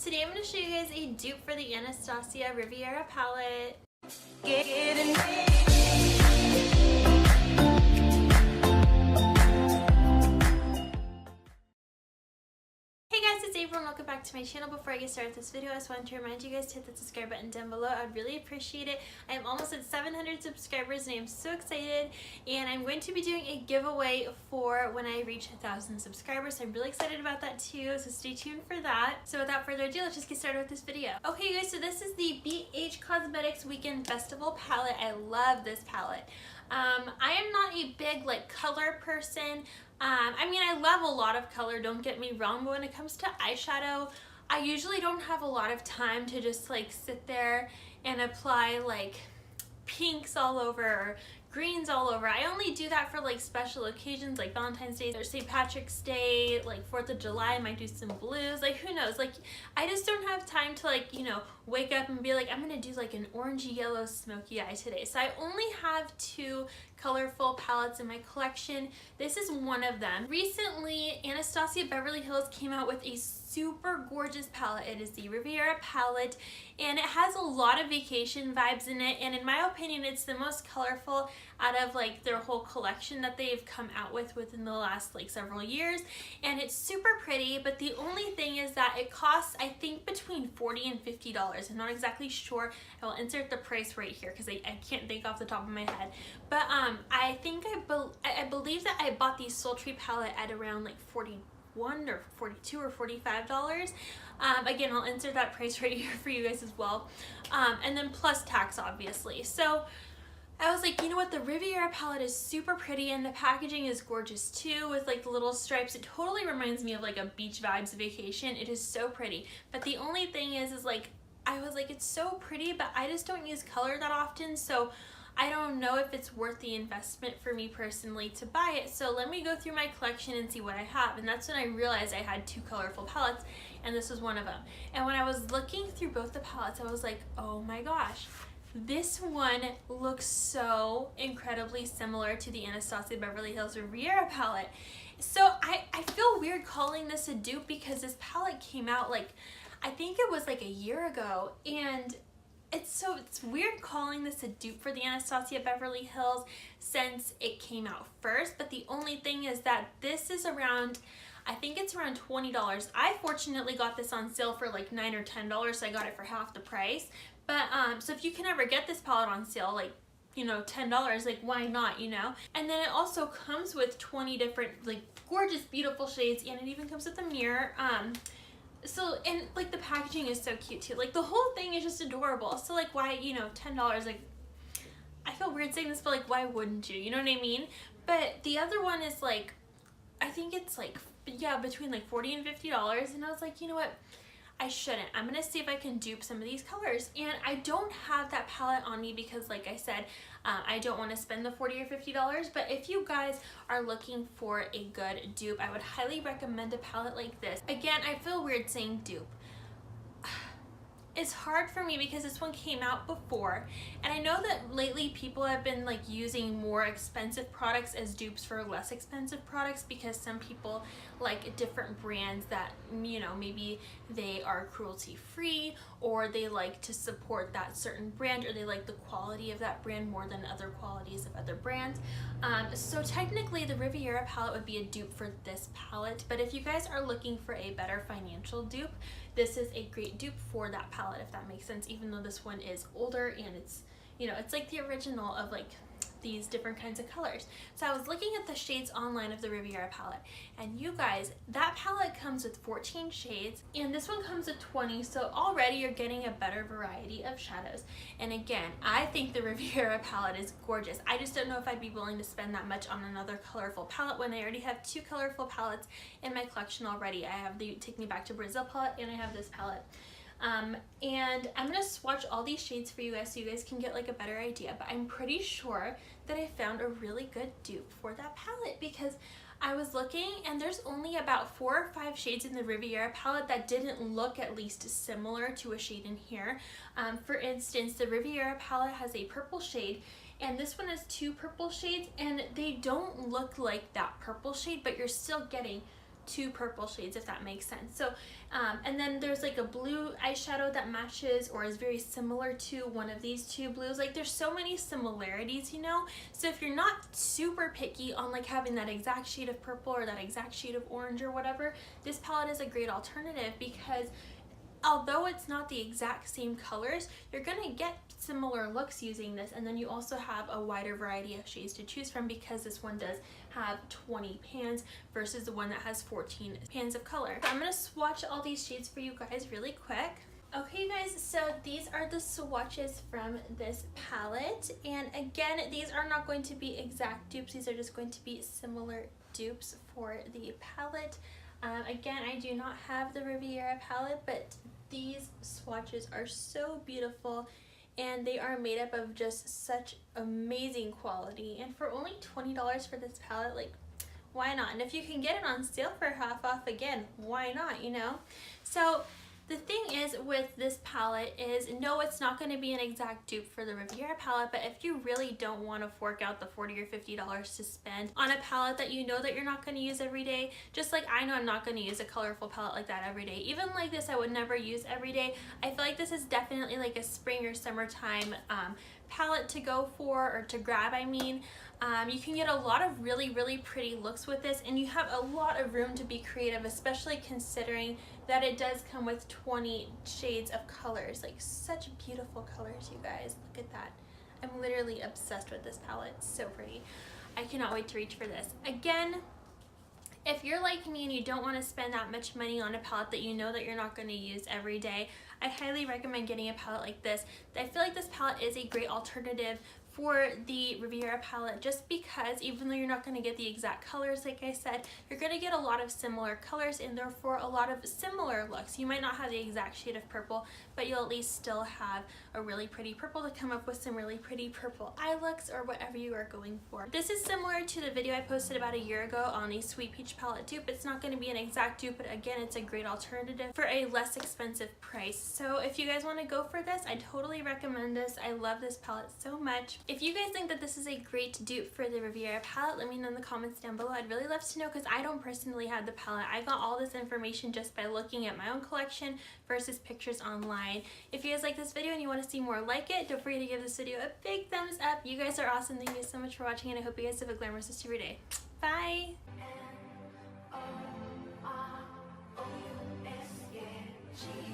Today I'm going to show you guys a dupe for the Anastasia Riviera Palette. Hey guys, it's April and welcome back to my channel. Before I get started with this video, I just wanted to remind you guys to hit the subscribe button down below. I'd really appreciate it. I am almost at 700 subscribers and I am so excited, and I'm going to be doing a giveaway for when I reach 1,000 subscribers. So I'm really excited about that too, so stay tuned for that. So without further ado, let's just get started with this video. Okay guys, so this is the BH Cosmetics Weekend Festival palette. I love this palette. I am not a big color person. I mean, I love a lot of color, don't get me wrong, but when it comes to eyeshadow, I usually don't have a lot of time to just sit there and apply pinks all over or greens all over. I only do that for special occasions like Valentine's Day or St. Patrick's Day, 4th of July. I might do some blues, who knows. I just don't have time to wake up and be I'm gonna do an orangey yellow smoky eye today. So I only have 2 colorful palettes in my collection. This is one of them. Recently, Anastasia Beverly Hills came out with a super gorgeous palette. It is the Riviera Palette, and it has a lot of vacation vibes in it, and in my opinion, it's the most colorful out of their whole collection that they've come out with within the last several years, and it's super pretty. But the only thing is that it costs, I think, between $40 and $50. I'm not exactly sure. I will insert the price right here because I can't think off the top of my head, but I think I believe that I bought the Sultry palette at around $41 or $42 or $45. Again, I'll insert that price right here for you guys as well, and then plus tax, obviously. So I was you know what, the Riviera palette is super pretty, and the packaging is gorgeous too, with the little stripes. It totally reminds me of a beach vibes vacation. It is so pretty, but the only thing is I was it's so pretty, but I just don't use color that often, so I don't know if it's worth the investment for me personally to buy it. So let me go through my collection and see what I have. And that's when I realized I had 2 colorful palettes, and this was one of them. And when I was looking through both the palettes, I was oh my gosh, this one looks so incredibly similar to the Anastasia Beverly Hills Riviera palette. So I feel weird calling this a dupe because this palette came out I think it was a year ago, and it's weird calling this a dupe for the Anastasia Beverly Hills since it came out first. But the only thing is that this is around, I think it's around $20. I fortunately got this on sale for $9 or $10, so I got it for half the price. But so if you can ever get this palette on sale, $10, why not, And then it also comes with 20 different gorgeous, beautiful shades, and it even comes with a mirror. So, and the packaging is so cute too. The whole thing is just adorable. So why, $10, I feel weird saying this, but why wouldn't you? You know what I mean? But the other one is I think it's yeah, between $40 and $50, and I was you know what? I shouldn't. I'm gonna see if I can dupe some of these colors, and I don't have that palette on me because I said, I don't want to spend the $40 or $50, but if you guys are looking for a good dupe, I would highly recommend a palette like this. Again, I feel weird saying dupe. It's hard for me because this one came out before, and I know that lately people have been using more expensive products as dupes for less expensive products because some people like different brands that, maybe they are cruelty free, or they like to support that certain brand, or they like the quality of that brand more than other qualities of other brands. So technically the Riviera palette would be a dupe for this palette, but if you guys are looking for a better financial dupe, this is a great dupe for that palette, if that makes sense, even though this one is older and it's, it's the original of these different kinds of colors. So I was looking at the shades online of the Riviera palette, and you guys, that palette comes with 14 shades, and this one comes with 20, so already you're getting a better variety of shadows. And again, I think the Riviera palette is gorgeous. I just don't know if I'd be willing to spend that much on another colorful palette when I already have 2 colorful palettes in my collection already. I have the Take Me Back to Brazil palette, and I have this palette. And I'm going to swatch all these shades for you guys so you guys can get a better idea, but I'm pretty sure that I found a really good dupe for that palette because I was looking and there's only about 4 or 5 shades in the Riviera palette that didn't look at least similar to a shade in here. For instance, the Riviera palette has a purple shade, and this one has 2 purple shades, and they don't look like that purple shade, but you're still getting two purple shades, if that makes sense. So and then there's like a blue eyeshadow that matches or is very similar to one of these two blues. Like there's so many similarities, you know. So if you're not super picky on like having that exact shade of purple or that exact shade of orange or whatever, this palette is a great alternative, because although it's not the exact same colors, you're gonna get similar looks using this, and then you also have a wider variety of shades to choose from, because this one does have 20 pans versus the one that has 14 pans of color. So I'm gonna swatch all these shades for you guys really quick. Okay guys, so these are the swatches from this palette, and again, these are not going to be exact dupes, these are just going to be similar dupes for the palette. Again, I do not have the Riviera palette, but these swatches are so beautiful, and they are made up of just such amazing quality. And for only $20 for this palette, like, why not? And if you can get it on sale for half off, again, why not, you know? So the thing is with this palette is, no, it's not going to be an exact dupe for the Riviera palette, but if you really don't want to fork out the $40 or $50 to spend on a palette that you know that you're not going to use every day, just like I know I'm not going to use a colorful palette like that every day. Even like this, I would never use every day. I feel like this is definitely like a spring or summertime palette to go for, or to grab, I mean. You can get a lot of really pretty looks with this, and you have a lot of room to be creative, especially considering that it does come with 20 shades of colors. Like, such beautiful colors, you guys. Look at that. I'm literally obsessed with this palette. It's so pretty. I cannot wait to reach for this. Again, if you're like me and you don't want to spend that much money on a palette that you know that you're not going to use every day, I highly recommend getting a palette like this. I feel like this palette is a great alternative for the Riviera palette, just because even though you're not going to get the exact colors, like I said, you're going to get a lot of similar colors and therefore a lot of similar looks. You might not have the exact shade of purple, but you'll at least still have a really pretty purple to come up with some really pretty purple eye looks or whatever you are going for. This is similar to the video I posted about a year ago on a Sweet Peach palette dupe. It's not going to be an exact dupe, but again, it's a great alternative for a less expensive price. So if you guys want to go for this, I totally recommend this. I love this palette so much. If you guys think that this is a great dupe for the Riviera palette, let me know in the comments down below. I'd really love to know, because I don't personally have the palette. I got all this information just by looking at my own collection versus pictures online. If you guys like this video and you want to see more like it, don't forget to give this video a big thumbs up. You guys are awesome. Thank you so much for watching, and I hope you guys have a glamorous rest of your day. Bye! N-O-R-O-U-S, yeah.